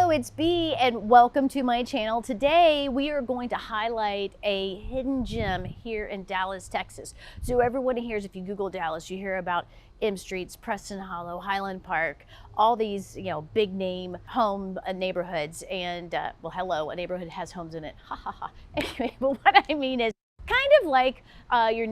Hello, it's Bee and welcome to my channel. Today we are going to highlight a hidden gem here in Dallas, Texas. So everyone hears, if you Google Dallas, you hear about M Streets, Preston Hollow, Highland Park, all these, big name home neighborhoods. And well, hello, a neighborhood has homes in it. Ha ha ha. Anyway, but what I mean is, kind of like your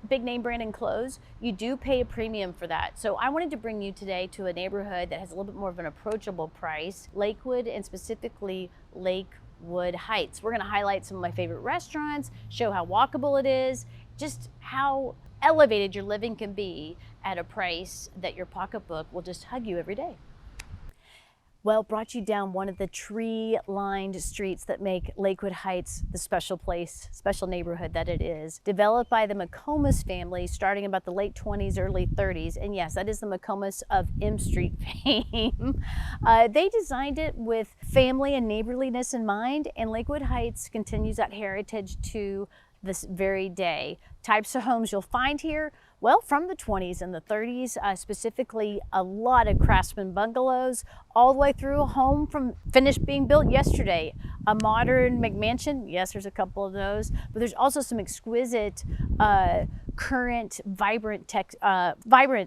big name brand in clothes, you do pay a premium for that. So I wanted to bring you today to a neighborhood that has a little bit more of an approachable price, Lakewood, and specifically Lakewood Heights. We're gonna highlight some of my favorite restaurants, show how walkable it is, just how elevated your living can be at a price that your pocketbook will just hug you every day. Well, brought you down one of the tree-lined streets that make Lakewood Heights the special place, special neighborhood that it is. Developed by the McComas family starting about the late 20s, early 30s. And yes, that is the McComas of M Street fame. They designed it with family and neighborliness in mind, and Lakewood Heights continues that heritage to this very day. Types of homes you'll find here, well, from the 20s and the 30s, specifically a lot of craftsman bungalows, all the way through a home from finished being built yesterday. A modern McMansion, yes, there's a couple of those, but there's also some exquisite, current, vibrant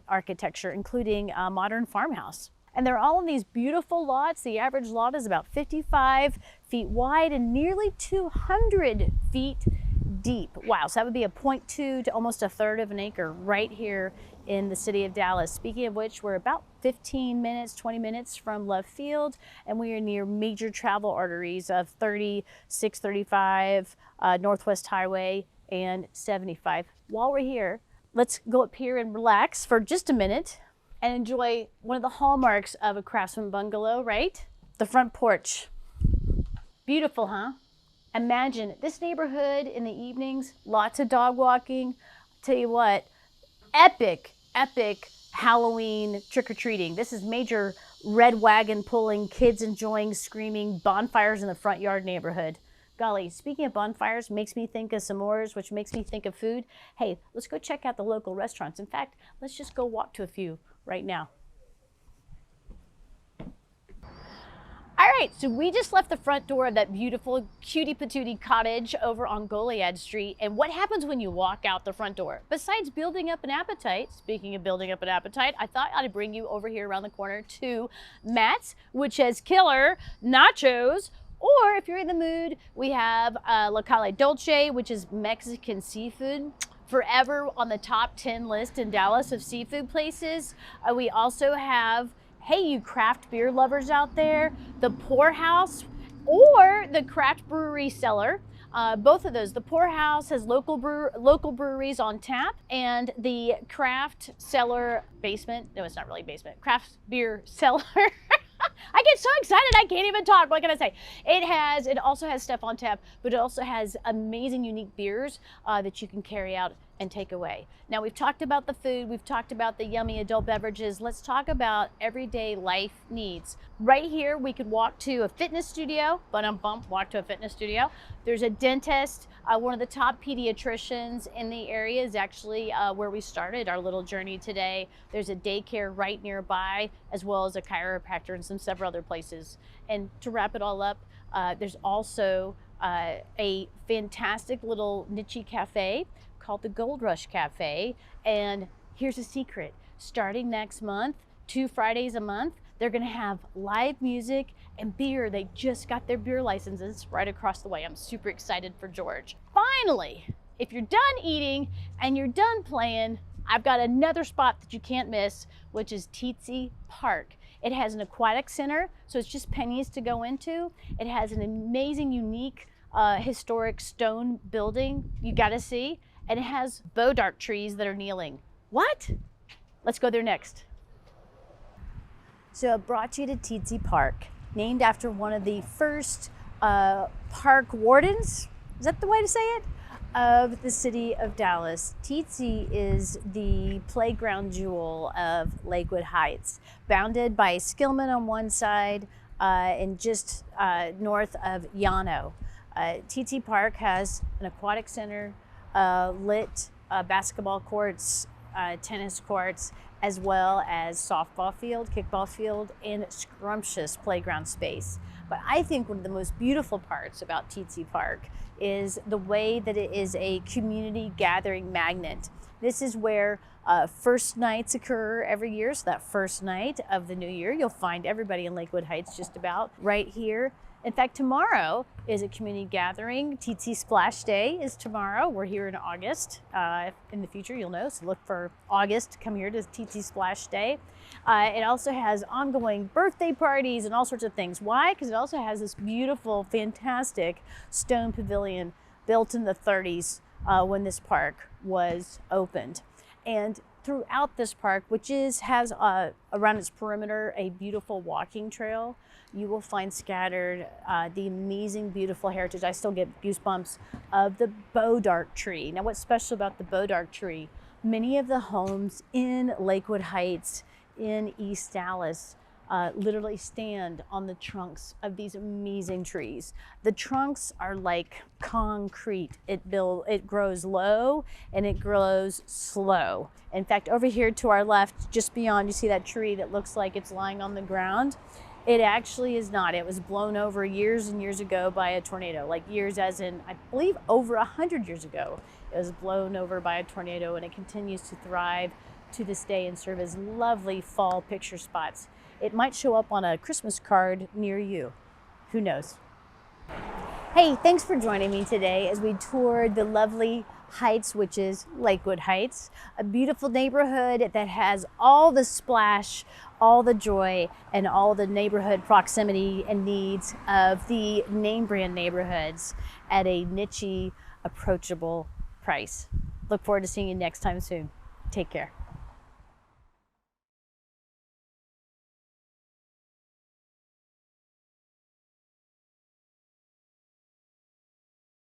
architecture, including a modern farmhouse. And they're all in these beautiful lots. The average lot is about 55 feet wide and nearly 200 feet deep. Wow, so that would be a 0.2 to almost a third of an acre right here in the city of Dallas. Speaking of which, we're about 15 minutes, 20 minutes from Love Field, and we are near major travel arteries of 36, 35, Northwest Highway, and 75. While we're here, let's go up here and relax for just a minute and enjoy one of the hallmarks of a craftsman bungalow, right? The front porch. Beautiful, huh? Imagine this neighborhood in the evenings, lots of dog walking. Tell you what, epic Halloween trick-or-treating. This is major red wagon pulling, kids enjoying, screaming, bonfires in the front yard neighborhood. Golly, speaking of bonfires, makes me think of s'mores, which makes me think of food. Hey, let's go check out the local restaurants. In fact, let's just go walk to a few right now. All right, so we just left the front door of that beautiful cutie patootie cottage over on Goliad Street. And what happens when you walk out the front door? Besides building up an appetite, speaking of building up an appetite, I thought I'd bring you over here around the corner to Matt's, which has killer nachos. Or if you're in the mood, we have La Calle Dolce, which is Mexican seafood. Forever on the top 10 list in Dallas of seafood places. We also have, hey, you craft beer lovers out there, the Poorhouse or the Craft Brewery Cellar. Both of those. The Poorhouse has local breweries on tap, and the Craft Cellar basement, no, it's not really basement, Craft Beer Cellar. I get so excited I can't even talk. What can I say? It also has stuff on tap, but it also has amazing, unique beers that you can carry out and take away. Now, we've talked about the food, we've talked about the yummy adult beverages. Let's talk about everyday life needs. Right here, we could walk to a fitness studio, walk to a fitness studio. There's a dentist. One of the top pediatricians in the area is actually where we started our little journey today. There's a daycare right nearby, as well as a chiropractor and several other places. And to wrap it all up, there's also a fantastic little niche cafe called the Gold Rush Cafe. And here's a secret. Starting next month, 2 Fridays a month, they're gonna have live music and beer. They just got their beer licenses right across the way. I'm super excited for George. Finally, if you're done eating and you're done playing, I've got another spot that you can't miss, which is Teetsy Park. It has an aquatic center, so it's just pennies to go into. It has an amazing, unique, historic stone building you gotta see. And it has bodark trees that are kneeling. What? Let's go there next. So I brought you to Teetsy Park, named after one of the first park wardens, is that the way to say it? Of the city of Dallas. Teetsy is the playground jewel of Lakewood Heights, bounded by Skillman on one side and just north of Llano. Teetsy Park has an aquatic center, lit basketball courts, tennis courts, as well as softball field, kickball field, and scrumptious playground space. But I think one of the most beautiful parts about TT Park is the way that it is a community gathering magnet. This is where first nights occur every year. So that first night of the new year, you'll find everybody in Lakewood Heights just about right here. In fact, tomorrow is a community gathering. TT Splash Day is tomorrow. We're here in August. In the future, you'll know, so look for August. Come here to TT Splash Day. It also has ongoing birthday parties and all sorts of things. Why? Because it also has this beautiful, fantastic stone pavilion built in the 30s when this park was opened. And throughout this park, which has around its perimeter a beautiful walking trail, you will find scattered the amazing, beautiful heritage. I still get goosebumps of the bodark tree. Now, what's special about the bodark tree? Many of the homes in Lakewood Heights in East Dallas literally stand on the trunks of these amazing trees. The trunks are like concrete. It grows low and it grows slow. In fact, over here to our left, just beyond, you see that tree that looks like it's lying on the ground? It actually is not. It was blown over years and years ago by a tornado, like years as in, I believe, over 100 years ago. It was blown over by a tornado, and it continues to thrive to this day and serve as lovely fall picture spots. It might show up on a Christmas card near you. Who knows? Hey, thanks for joining me today as we toured the lovely Heights, which is Lakewood Heights, a beautiful neighborhood that has all the splash, all the joy, and all the neighborhood proximity and needs of the name brand neighborhoods at a niche-y, approachable price. Look forward to seeing you next time soon. Take care.